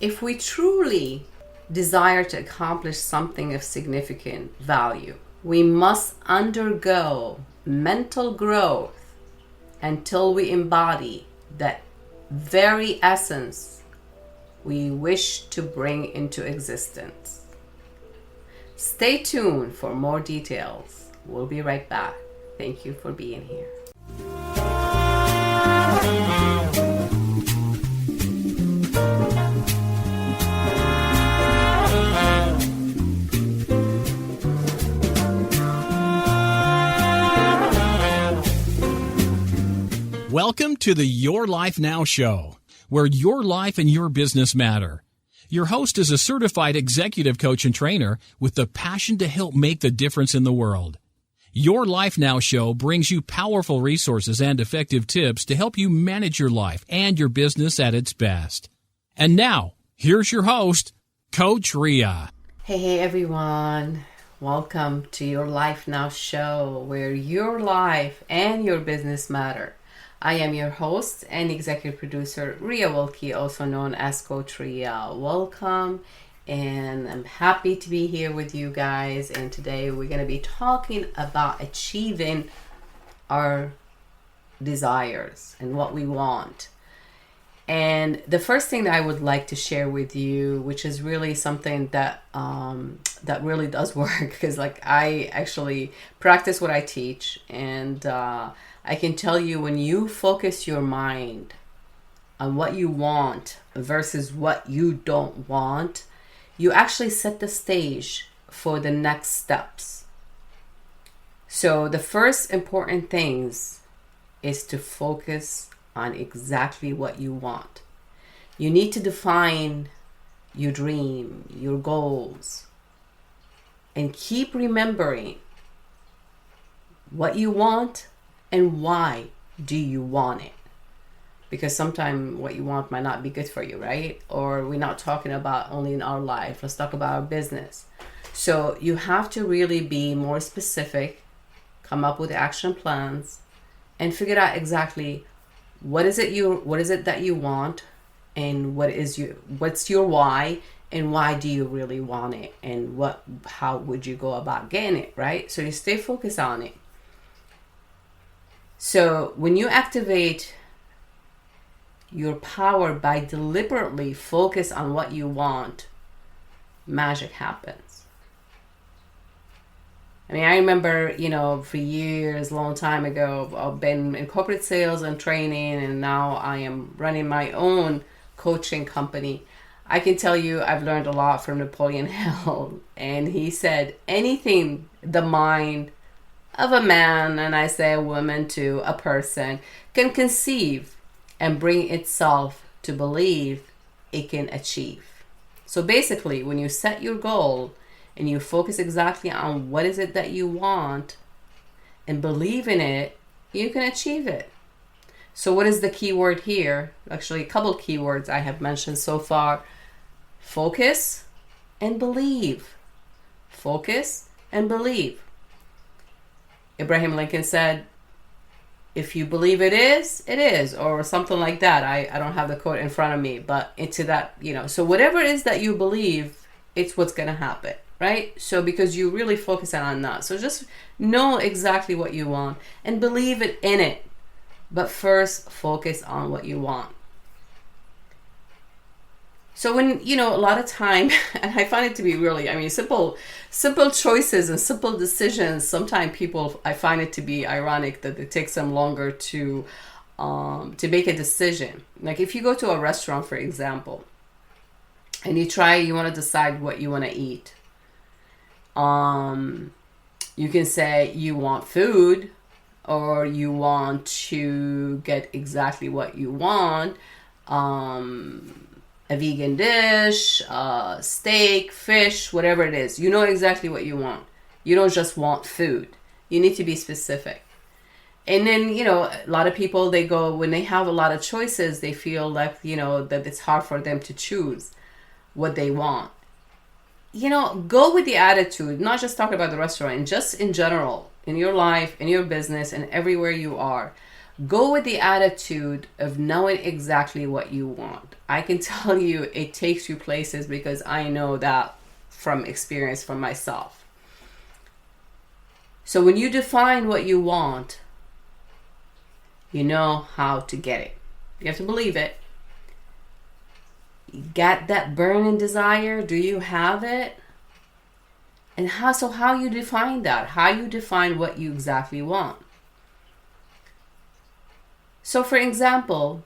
If we truly desire to accomplish something of significant value, we must undergo mental growth until we embody that very essence we wish to bring into existence. Stay tuned for more details. We'll be right back. Thank you for being here. Welcome to the Your Life Now show, where your life and your business matter. Your host is a certified executive coach and trainer with the passion to help make the difference in the world. Your Life Now show brings you powerful resources and effective tips to help you manage your life and your business at its best. And now, here's your host, Coach Ria. Hey everyone. Welcome to Your Life Now show, where your life and your business matter. I am your host and executive producer, Ria Wilkie, also known as Coach Ria. Welcome, and I'm happy to be here with you guys. And today we're going to be talking about achieving our desires and what we want. And the first thing that I would like to share with you, which is really something that that really does work, because I actually practice what I teach, and I can tell you, when you focus your mind on what you want versus what you don't want, you actually set the stage for the next steps. So the first important things is to focus on exactly what you want. You need to define your dream, your goals, and keep remembering what you want and why do you want it. Because sometimes what you want might not be good for you, right? Or we're not talking about only in our life. Let's talk about our business. So you have to really be more specific, come up with action plans, and figure out exactly what is it that you want, and what's your why, and why do you really want it, and how would you go about getting it, right? So you stay focused on it. So when you activate your power by deliberately focus on what you want, magic happens. I mean, I remember, for years, long time ago, I've been in corporate sales and training, and now I am running my own coaching company. I can tell you I've learned a lot from Napoleon Hill, and he said, anything the mind of a man, and I say a woman too, a person, can conceive and bring itself to believe, it can achieve. So basically, when you set your goal and you focus exactly on what is it that you want and believe in it, you can achieve it. So what is the key word here? Actually, a couple keywords I have mentioned so far. Focus and believe. Focus and believe. Abraham Lincoln said, if you believe it is, or something like that. I don't have the quote in front of me, but into that, so whatever it is that you believe, it's what's going to happen, right? So because you really focus on that. So just know exactly what you want and believe it in it. But first, focus on what you want. So when, a lot of time, and I find it to be really, simple choices and simple decisions, sometimes I find it to be ironic that it takes them longer to make a decision. Like if you go to a restaurant, for example, and you want to decide what you want to eat. You can say you want food, or you want to get exactly what you want. A vegan dish, steak, fish, whatever it is. You know exactly what you want. You don't just want food. You need to be specific. And then, a lot of people, when they have a lot of choices, they feel like, that it's hard for them to choose what they want. Go with the attitude, not just talking about the restaurant, just in general, in your life, in your business, and everywhere you are. Go with the attitude of knowing exactly what you want. I can tell you it takes you places because I know that from experience from myself. So when you define what you want, you know how to get it. You have to believe it. You got that burning desire? Do you have it? And how you define that? How you define what you exactly want? So for example,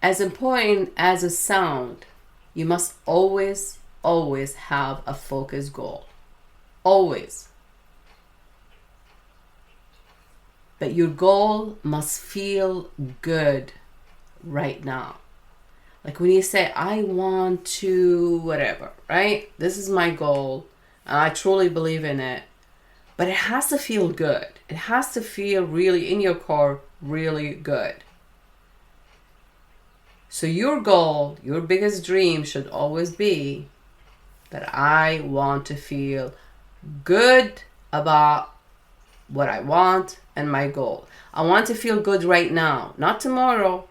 as important as a sound, you must always have a focused goal. Always. But your goal must feel good right now. Like when you say, I want to whatever, right? This is my goal. And I truly believe in it. But it has to feel good. It has to feel really in your core, really good. So your goal, your biggest dream should always be that I want to feel good about what I want and my goal. I want to feel good right now, not tomorrow,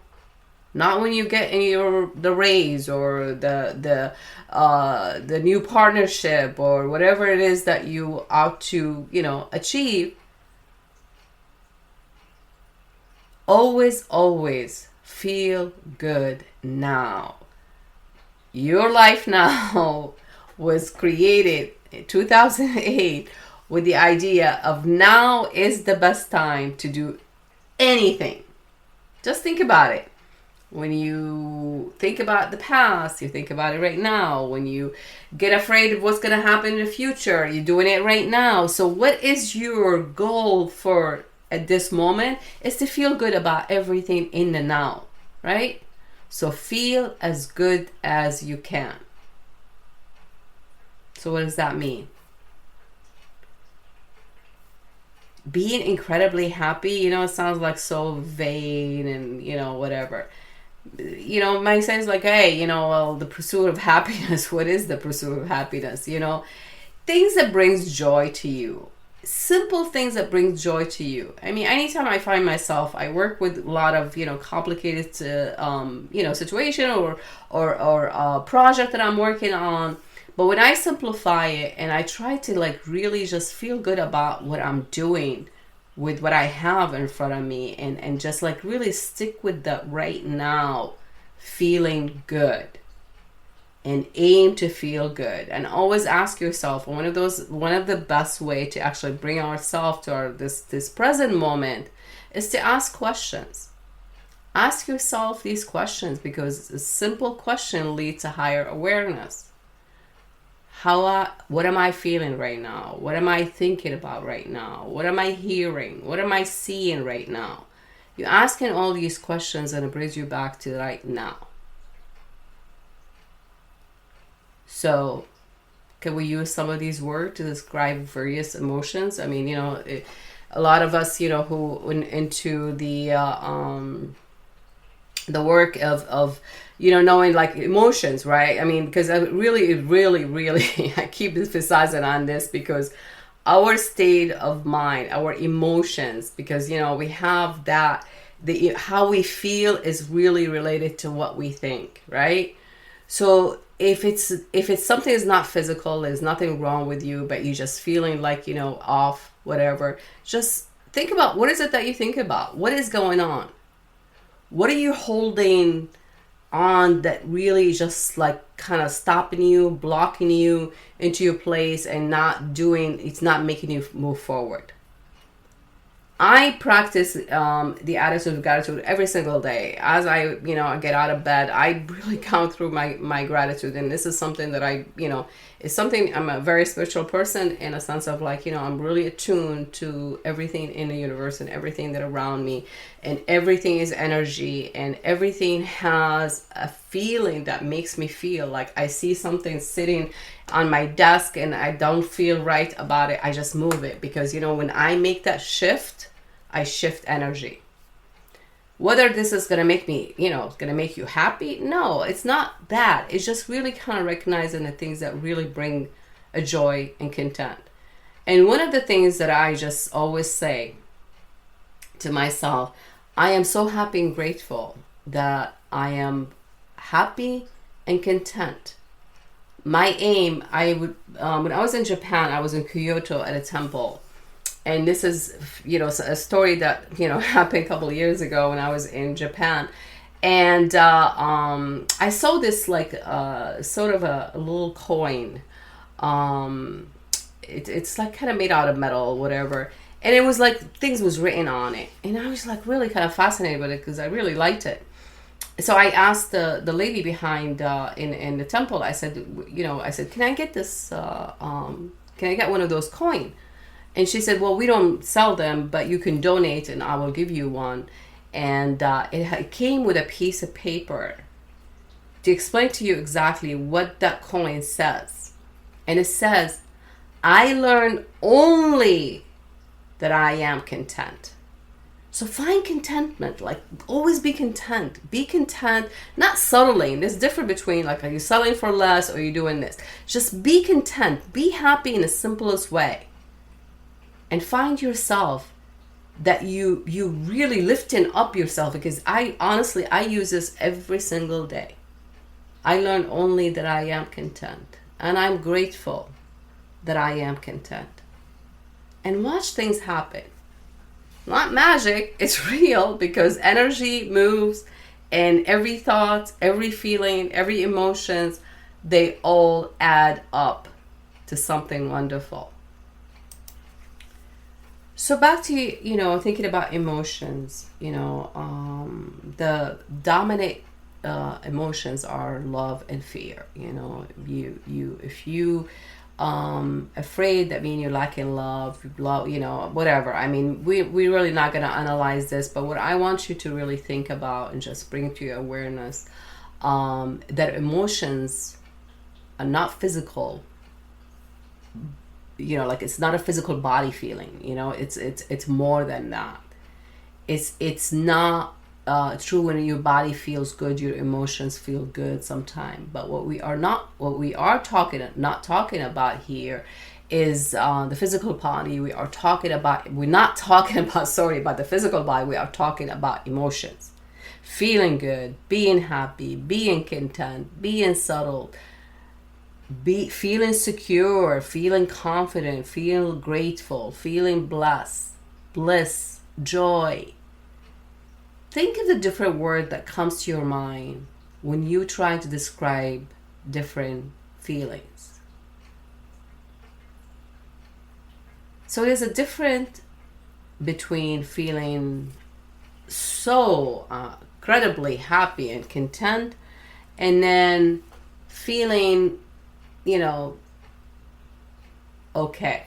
not when you get in the raise or the new partnership or whatever it is that you ought to, achieve. Always feel good now. Your life now was created in 2008 with the idea of now is the best time to do anything. Just think about it. When you think about the past, you think about it right now. When you get afraid of what's going to happen in the future, you're doing it right now. So what is your goal for at this moment? Is to feel good about everything in the now, right? So feel as good as you can. So what does that mean? Being incredibly happy, it sounds like so vain and, whatever. My sense like, hey, well, the pursuit of happiness, what is the pursuit of happiness? Things that brings joy to you. Simple things that brings joy to you. I mean, anytime I find myself, I work with a lot of, complicated, situation or project that I'm working on. But when I simplify it and I try to really just feel good about what I'm doing with what I have in front of me and just really stick with that right now, feeling good and aim to feel good. And always ask yourself, one of the best way to actually bring ourselves to this present moment is to ask questions. Ask yourself these questions because a simple question leads to higher awareness. What am I feeling right now? What am I thinking about right now? What am I hearing? What am I seeing right now? You're asking all these questions and it brings you back to right now. So, can we use some of these words to describe various emotions? I mean, a lot of us, who into the work of knowing emotions, right? I mean, because I really, I keep emphasizing on this because our state of mind, our emotions, because, we have that, how we feel is really related to what we think, right? So if it's something that's not physical, there's nothing wrong with you, but you're just feeling off, whatever, just think about what is it that you think about? What is going on? What are you holding on that really just kind of stopping you, blocking you into your place and it's not making you move forward? I practice the attitude of gratitude every single day. As I get out of bed, I really count through my gratitude. And this is something that I'm a very spiritual person in a sense of I'm really attuned to everything in the universe and everything that around me. And everything is energy and everything has a feeling that makes me feel like I see something sitting on my desk and I don't feel right about it. I just move it because, when I make that shift, I shift energy. Whether this is going to make me, going to make you happy? No, it's not that. It's just really kind of recognizing the things that really bring a joy and content. And one of the things that I just always say to myself, I am so happy and grateful that I am happy and content. My aim, when I was in Japan, I was in Kyoto at a temple. And this is, a story that, happened a couple of years ago when I was in Japan. And I saw this sort of a little coin. It's like kind of made out of metal or whatever. And it was like things was written on it. And I was like really kind of fascinated with it because I really liked it. So I asked the lady behind in the temple, I said, can I get this, can I get one of those coins? And she said, well, we don't sell them, but you can donate and I will give you one. And it came with a piece of paper to explain to you exactly what that coin says. And it says, I learned only that I am content. So find contentment, like always be content. Be content, not settling. There's difference between like, are you selling for less or are you doing this? Just be content, be happy in the simplest way. And find yourself that you really lifting up yourself, because I use this every single day. I learn only that I am content, and I'm grateful that I am content. And watch things happen. Not magic, it's real, because energy moves, and every thought, every feeling, every emotions, they all add up to something wonderful. So back to, thinking about emotions, the dominant emotions are love and fear. If you afraid, that means you're lacking love, whatever. I mean, we're really not going to analyze this, but what I want you to really think about and just bring to your awareness, that emotions are not physical. Like it's not a physical body feeling, it's more than that. It's not true when your body feels good, your emotions feel good sometimes. But what we are not talking about here is the physical body. We're not talking about the physical body. We are talking about emotions. Feeling good, being happy, being content, being settled, feeling secure, feeling confident, feeling grateful, feeling bliss, joy. Think of the different word that comes to your mind when you try to describe different feelings. So there's a difference between feeling so incredibly happy and content, and then feeling okay.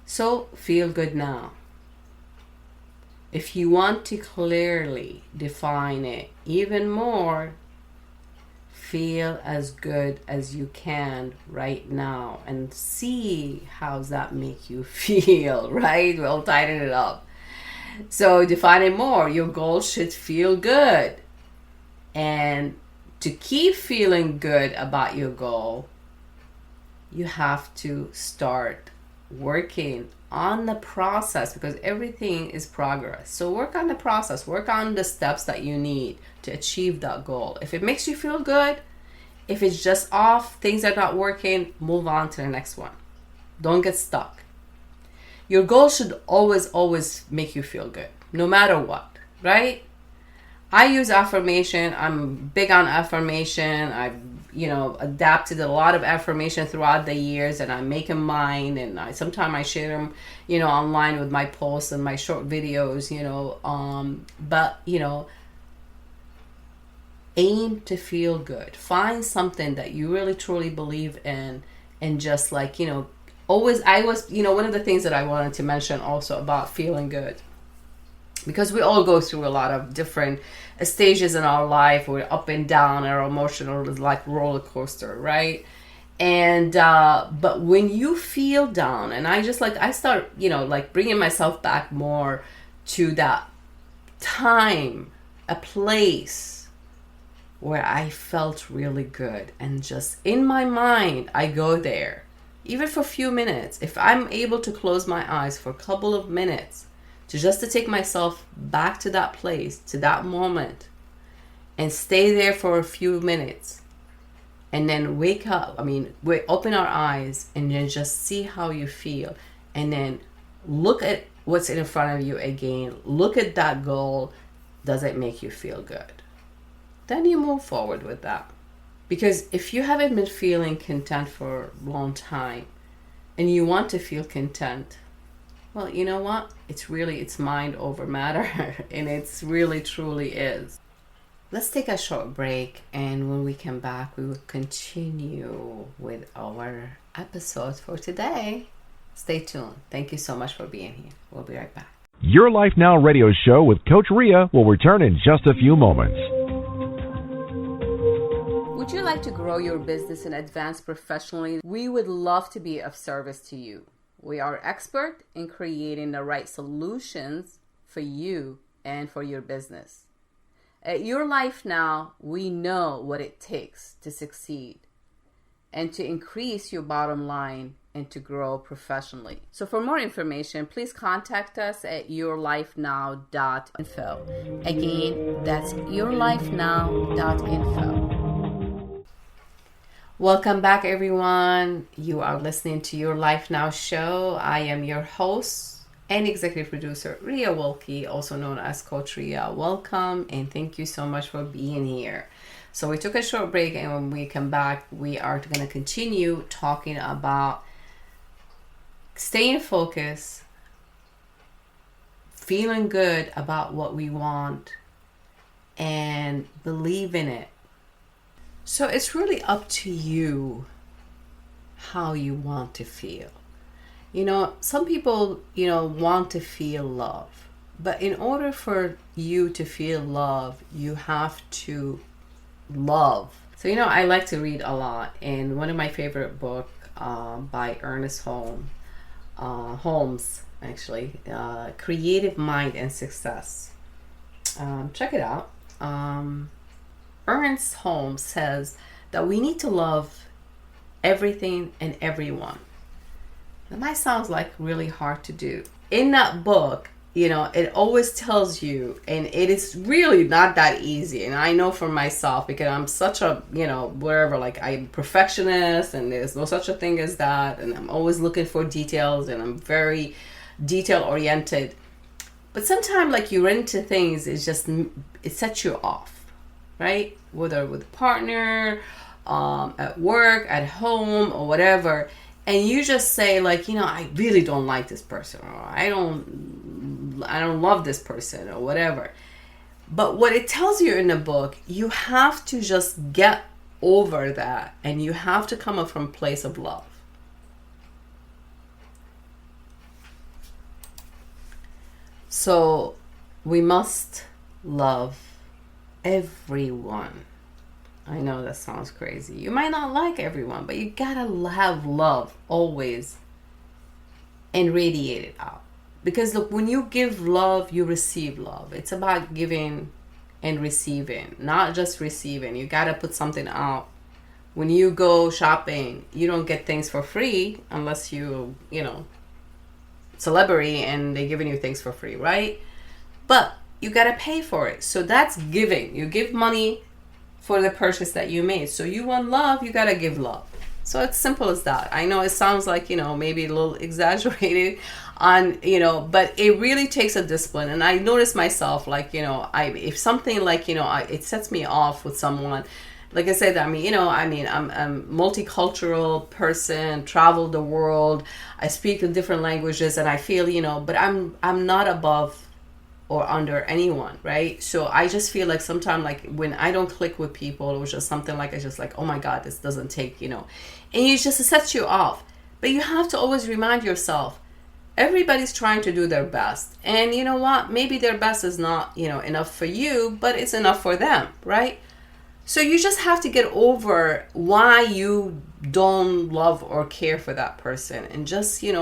So feel good now. If you want to clearly define it even more, feel as good as you can right now and see how that make you feel, right? We'll tighten it up. So define it more. Your goal should feel good. And to keep feeling good about your goal, you have to start working on the process, because everything is progress. So work on the process, work on the steps that you need to achieve that goal. If it makes you feel good, if it's just off, things are not working, move on to the next one. Don't get stuck. Your goal should always make you feel good, no matter what, right? I use affirmation. I'm big on affirmation. I've, adapted a lot of affirmation throughout the years, and I make them mine. And sometimes I share them, online with my posts and my short videos, but, aim to feel good. Find something that you really truly believe in, and just one of the things that I wanted to mention also about feeling good, because we all go through a lot of different stages in our life. We're up and down. Our emotional is like roller coaster, right? And but when you feel down, and I start bringing myself back more to that time, a place where I felt really good. And just in my mind, I go there, even for a few minutes. If I'm able to close my eyes for a couple of minutes, to take myself back to that place, to that moment, and stay there for a few minutes, and then wake up, we open our eyes and then just see how you feel, and then look at what's in front of you again. Look at that goal. Does it make you feel good? Then you move forward with that. Because if you haven't been feeling content for a long time and you want to feel content, well, you know what? It's mind over matter. And it's really, truly is. Let's take a short break, and when we come back, we will continue with our episode for today. Stay tuned. Thank you so much for being here. We'll be right back. Your Life Now radio show with Coach Ria will return in just a few moments. Would you like to grow your business and advance professionally? We would love to be of service to you. We are expert in creating the right solutions for you and for your business. At Your Life Now, we know what it takes to succeed and to increase your bottom line and to grow professionally. So for more information, please contact us at yourlifenow.info. Again, that's yourlifenow.info. Welcome back, everyone. You are listening to Your Life Now show. I am your host and executive producer, Ria Wilkie, also known as Coach Ria. Welcome, and thank you so much for being here. So we took a short break, and when we come back, we are going to continue talking about staying focused, feeling good about what we want, and believe in it. So it's really up to you how you want to feel. Some people, want to feel love. But in order for you to feel love, you have to love. So, I like to read a lot. And one of my favorite books by Ernest Holmes, actually, Creative Mind and Success. Check it out. Ernest Holmes says that we need to love everything and everyone. That might sound like really hard to do. In that book, it always tells you, and it is really not that easy. And I know for myself, because I'm such a, I'm perfectionist, and there's no such a thing as that. And I'm always looking for details, and I'm very detail oriented. But sometimes, you run into things, it sets you off, right? Whether with a partner, at work, at home, or whatever. And you just say, I really don't like this person, or I don't love this person, or whatever. But what it tells you in the book, you have to just get over that, and you have to come up from a place of love. So we must love everyone. I know that sounds crazy. You might not like everyone, but you gotta have love always and radiate it out. Because look, when you give love, you receive love. It's about giving and receiving, not just receiving. You gotta put something out. When you go shopping, you don't get things for free unless you celebrity and they're giving you things for free, right? But you gotta pay for it. So that's giving. You give money for the purchase that you made. So you want love, you gotta give love. So it's simple as that. I know it sounds like, maybe a little exaggerated but it really takes a discipline. And I notice myself, if something it sets me off with someone, like I said, I'm a multicultural person, travel the world, I speak in different languages, and I feel, but I'm not above or under anyone, right? So I just feel like sometimes, when I don't click with people, it was just something it's just oh my God, this doesn't take, and it sets you off. But you have to always remind yourself, everybody's trying to do their best. And you know what? Maybe their best is not, enough for you, but it's enough for them, right? So you just have to get over why you don't love or care for that person. And just say,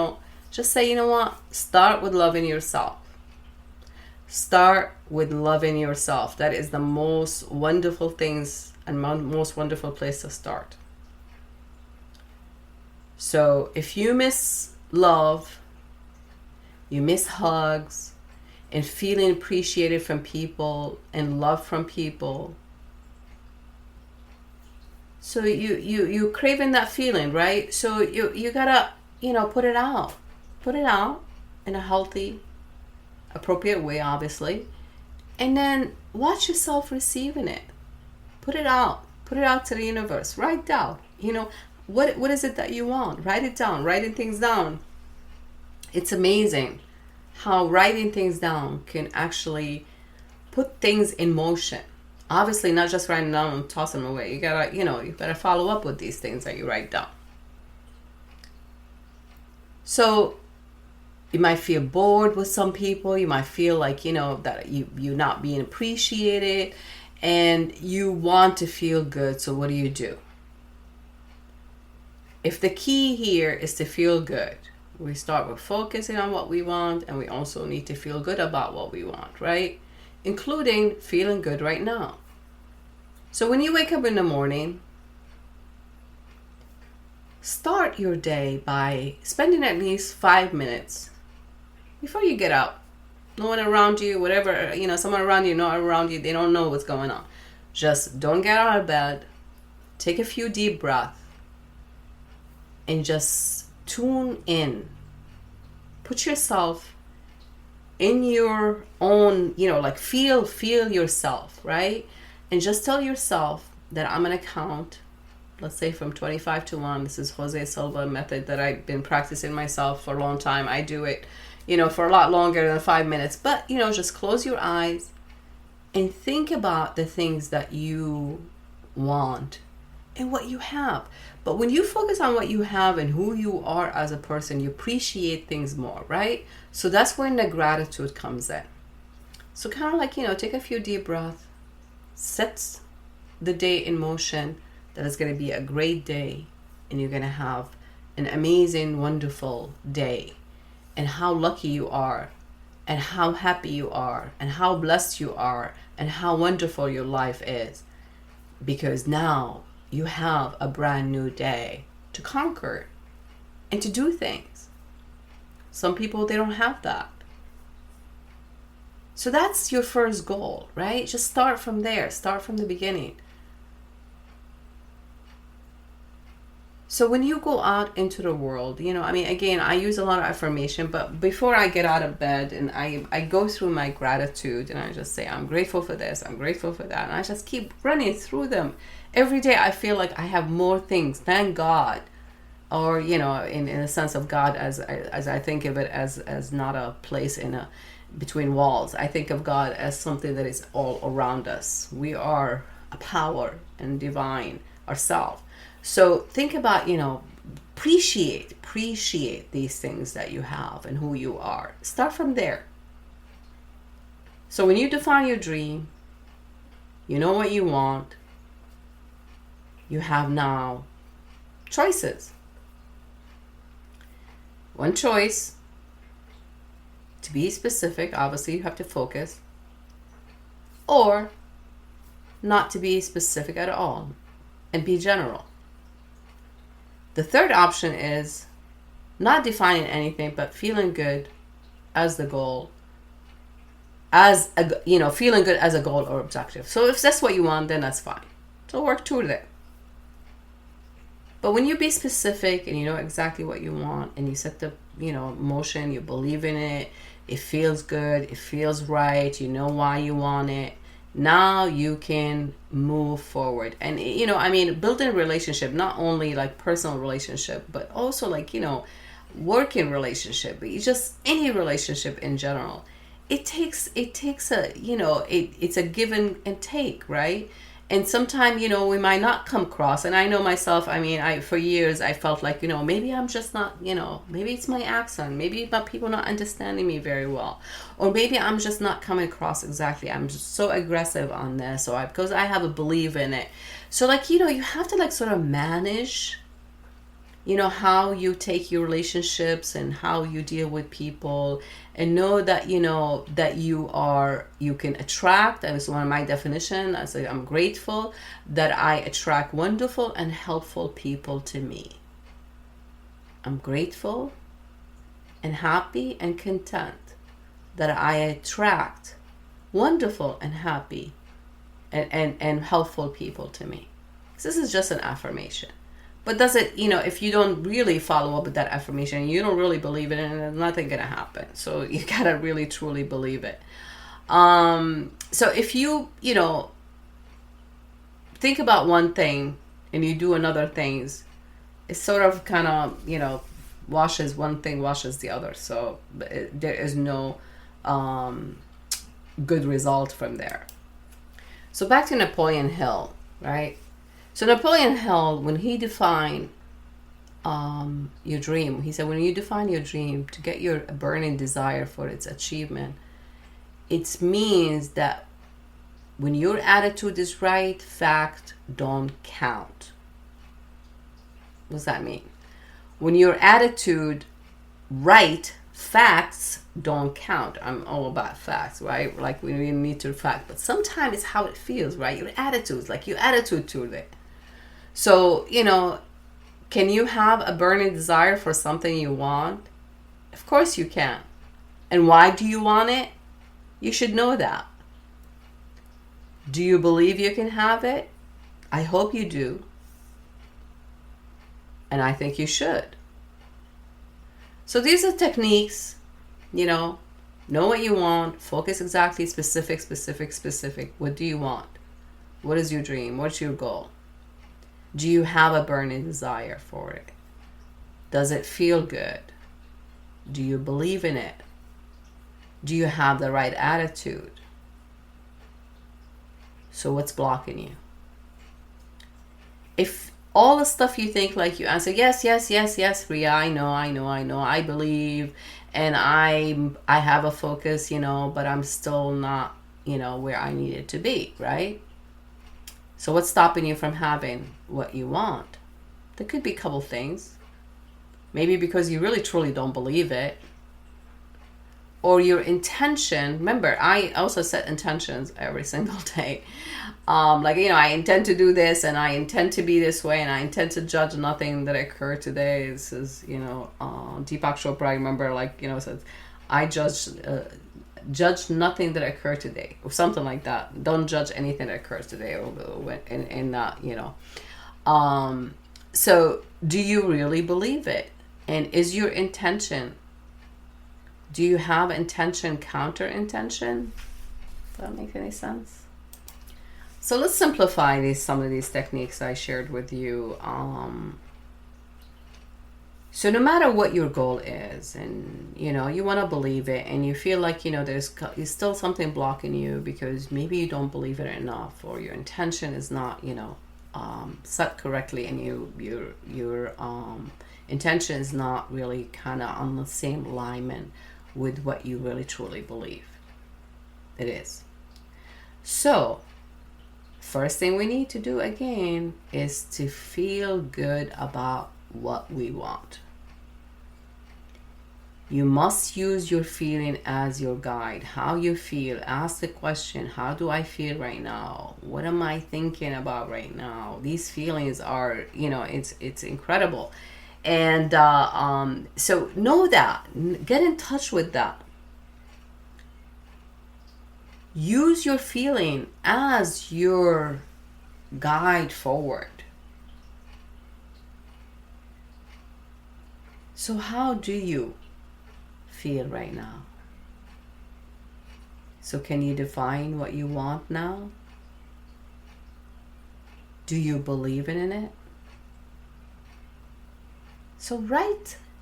start with loving yourself. Start with loving yourself. That is the most wonderful things and most wonderful place to start. So if you miss love, you miss hugs and feeling appreciated from people and love from people, so you craving that feeling, right? So you gotta, put it out in a healthy, appropriate way, obviously, and then watch yourself receiving it. Put it out to the universe. Write down, what is it that you want? Write it down. Writing things down, it's amazing how writing things down can actually put things in motion. Obviously, not just writing down and tossing them away. You gotta follow up with these things that you write down. So you might feel bored with some people. You might feel like, that you're not being appreciated, and you want to feel good. So what do? If the key here is to feel good, we start with focusing on what we want, and we also need to feel good about what we want, right? Including feeling good right now. So when you wake up in the morning, start your day by spending at least 5 minutes before you get up. No one around you, whatever, someone around you, not around you, they don't know what's going on. Just don't get out of bed, take a few deep breaths, and just tune in. Put yourself in your own, feel yourself, right? And just tell yourself that I'm going to count, let's say from 25 to 1. This is Jose Silva method that I've been practicing myself for a long time. I do it, for a lot longer than 5 minutes. But, just close your eyes and think about the things that you want and what you have. But when you focus on what you have and who you are as a person, you appreciate things more, right? So that's when the gratitude comes in. So kind of like, take a few deep breaths, set the day in motion, that it's going to be a great day, and you're going to have an amazing, wonderful day, and how lucky you are, and how happy you are, and how blessed you are, and how wonderful your life is, because now you have a brand new day to conquer and to do things. Some people, they don't have that. So that's your first goal, right? Just start from there. Start from the beginning. So when you go out into the world, again, I use a lot of affirmation, but before I get out of bed and I go through my gratitude, and I just say, I'm grateful for this, I'm grateful for that. And I just keep running through them. Every day I feel like I have more things, thank God. Or, in a sense of God, as I think of it as not a place between walls. I think of God as something that is all around us. We are a power and divine ourselves. So think about, appreciate these things that you have and who you are. Start from there. So when you define your dream, you know what you want, you have now choices. One choice, to be specific, obviously you have to focus, or not to be specific at all and be general. The third option is not defining anything, but feeling good as the goal, feeling good as a goal or objective. So if that's what you want, then that's fine. So work toward it. But when you be specific and you know exactly what you want, and you set the, motion, you believe in it, it feels good, it feels right, you know why you want it, now you can move forward. And, building a relationship, not only like personal relationship, but also like, working relationship, but just any relationship in general. It takes a, it's a give and take, right? And sometimes, we might not come across. And I know myself, for years, I felt like, maybe I'm just not, maybe it's my accent. Maybe about people not understanding me very well. Or maybe I'm just not coming across exactly. I'm just so aggressive on this. Or because I have a belief in it. So, you have to, sort of manage how you take your relationships and how you deal with people, and know that that you can attract. That is one of my definition. I say I'm grateful that I attract wonderful and helpful people to me. I'm grateful and happy and content that I attract wonderful and happy and helpful people to me. This is just an affirmation. But does it, if you don't really follow up with that affirmation, you don't really believe it, and there's nothing gonna happen. So you gotta really truly believe it. So if you, think about one thing and you do another things, it sort of kind of, washes one thing, washes the other. So there is no good result from there. So back to Napoleon Hill, right? So Napoleon Hill, when he defined your dream, he said, when you define your dream to get your burning desire for its achievement, it means that when your attitude is right, fact don't count. What does that mean? When your attitude right, facts don't count. I'm all about facts, right? Like we really need to fact, but sometimes it's how it feels, right? Your attitude, like your attitude to it. So, can you have a burning desire for something you want? Of course you can. And why do you want it? You should know that. Do you believe you can have it? I hope you do. And I think you should. So these are techniques, know what you want, focus exactly, specific. What do you want? What is your dream? What's your goal? Do you have a burning desire for it? Does it feel good? Do you believe in it? Do you have the right attitude? So what's blocking you? If all the stuff you think, like you answer, yes, Ria, I know, I believe, and I have a focus, but I'm still not, where I need it to be, right? So what's stopping you from having what you want? There could be a couple things. Maybe because you really truly don't believe it. Or your intention. Remember, I also set intentions every single day. I intend to do this, and I intend to be this way, and I intend to judge nothing that occurred today. This is, Deepak Chopra, I remember, says, I judge nothing that occurred today, or something like that. Don't judge anything that occurs today, so do you really believe it? And is your intention, do you have intention counter intention? Does that make any sense? So let's simplify some of these techniques I shared with you. So no matter what your goal is, and you want to believe it, and you feel like there's still something blocking you because maybe you don't believe it enough, or your intention is not set correctly, and your intention is not really kind of on the same alignment with what you really truly believe it is. So first thing we need to do again is to feel good about what we want. You must use your feeling as your guide. How you feel. Ask the question, how do I feel right now? What am I thinking about right now? These feelings are, it's incredible. And so know that. Get in touch with that. Use your feeling as your guide forward. So how do you feel right now? So can you define what you want now? Do you believe in it? So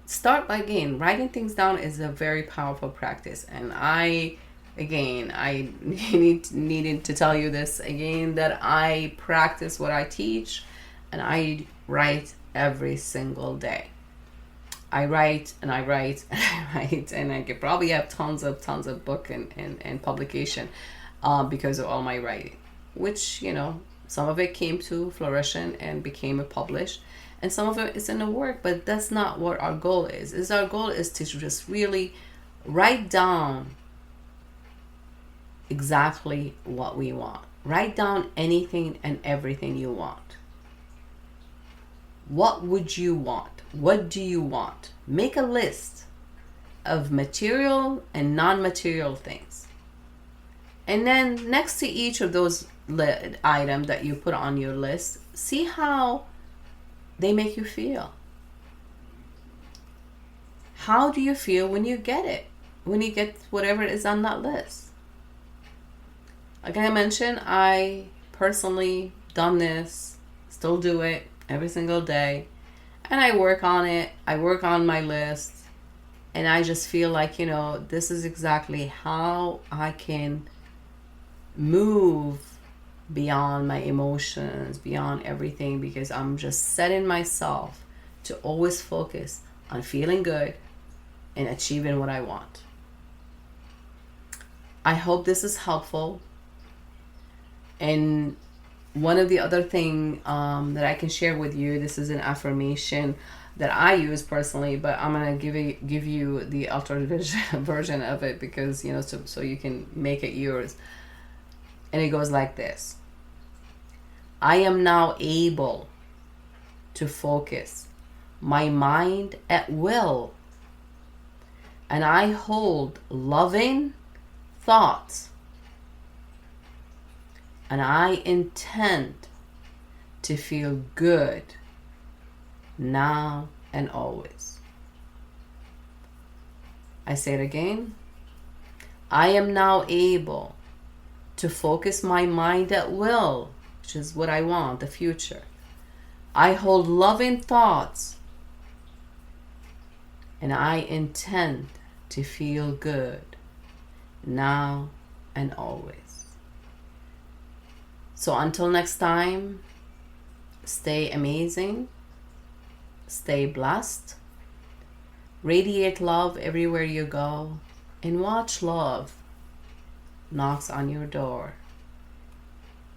start by again, writing things down is a very powerful practice. And I needed to tell you this again, that I practice what I teach, and I write every single day. I write and I write and I write, and I could probably have tons of book and publication because of all my writing, which Some of it came to fruition and became published, and some of it is in the work, but that's not what our goal is. Our goal is to just really write down exactly what we want. Write down anything and everything you want. What would you want? What do you want? Make a list of material and non-material things. And then next to each of those items that you put on your list, see how they make you feel. How do you feel when you get it? When you get whatever is on that list? Like I mentioned, I personally done this, still do it every single day. And I work on it. I work on my list. And I just feel like, this is exactly how I can move beyond my emotions, beyond everything, because I'm just setting myself to always focus on feeling good and achieving what I want. I hope this is helpful. And one of the other thing that I can share with you, this is an affirmation that I use personally, but I'm gonna give you the alternative version of it, because so you can make it yours. And it goes like this: I am now able to focus my mind at will, and I hold loving thoughts, and I intend to feel good now and always. I say it again. I am now able to focus my mind at will, which is what I want, the future. I hold loving thoughts, and I intend to feel good now and always. So until next time, stay amazing, stay blessed, radiate love everywhere you go, and watch love knocks on your door.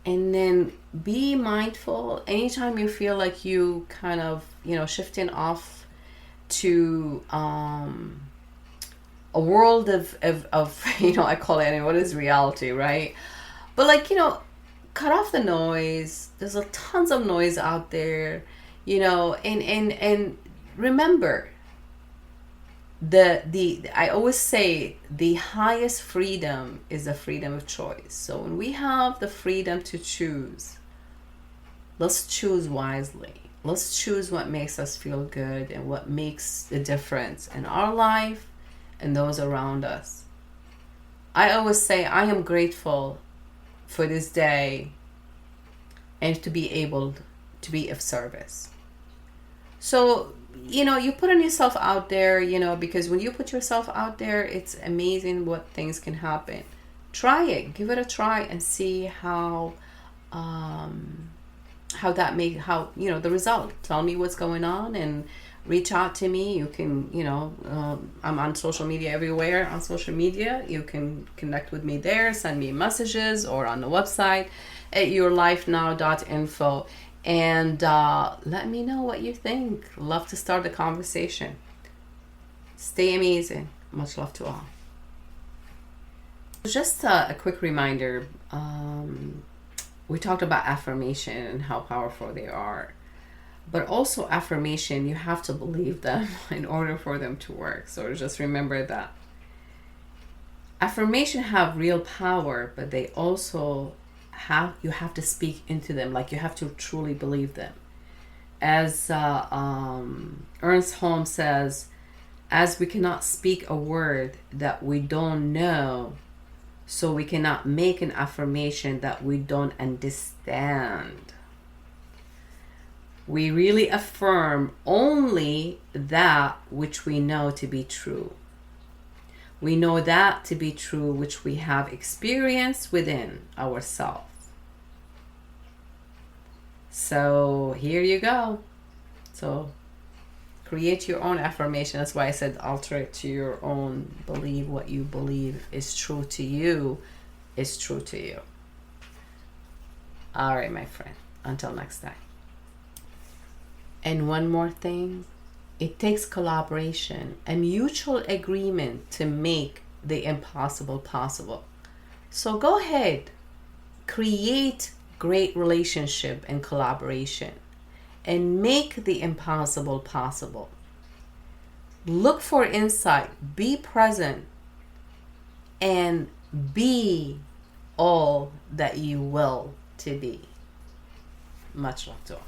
And then be mindful anytime you feel like you kind of, shifting off to a world of I call it, what is reality, right? But cut off the noise. There's tons of noise out there, and remember, I always say the highest freedom is the freedom of choice. So when we have the freedom to choose, let's choose wisely. Let's choose what makes us feel good and what makes the difference in our life and those around us. I always say I am grateful for this day and to be able to be of service. So, you put yourself out there, because when you put yourself out there, it's amazing what things can happen. Try it, give it a try, and see how the result. Tell me what's going on and reach out to me. You can, I'm on social media everywhere. On social media, you can connect with me there, send me messages, or on the website at yourlifenow.info. And let me know what you think. Love to start the conversation. Stay amazing. Much love to all. Just a quick reminder. We talked about affirmation and how powerful they are. But also affirmation, you have to believe them in order for them to work. So just remember that. Affirmation have real power, but they also you have to speak into them. You have to truly believe them. As Ernest Holmes says, as we cannot speak a word that we don't know, so we cannot make an affirmation that we don't understand. We really affirm only that which we know to be true. We know that to be true which we have experienced within ourselves. So here you go. So create your own affirmation. That's why I said alter it to your own. Believe what you believe is true to you is true to you. All right, my friend. Until next time. And one more thing, it takes collaboration and mutual agreement to make the impossible possible. So go ahead, create great relationship and collaboration and make the impossible possible. Look for insight, be present, and be all that you will to be. Much love to all.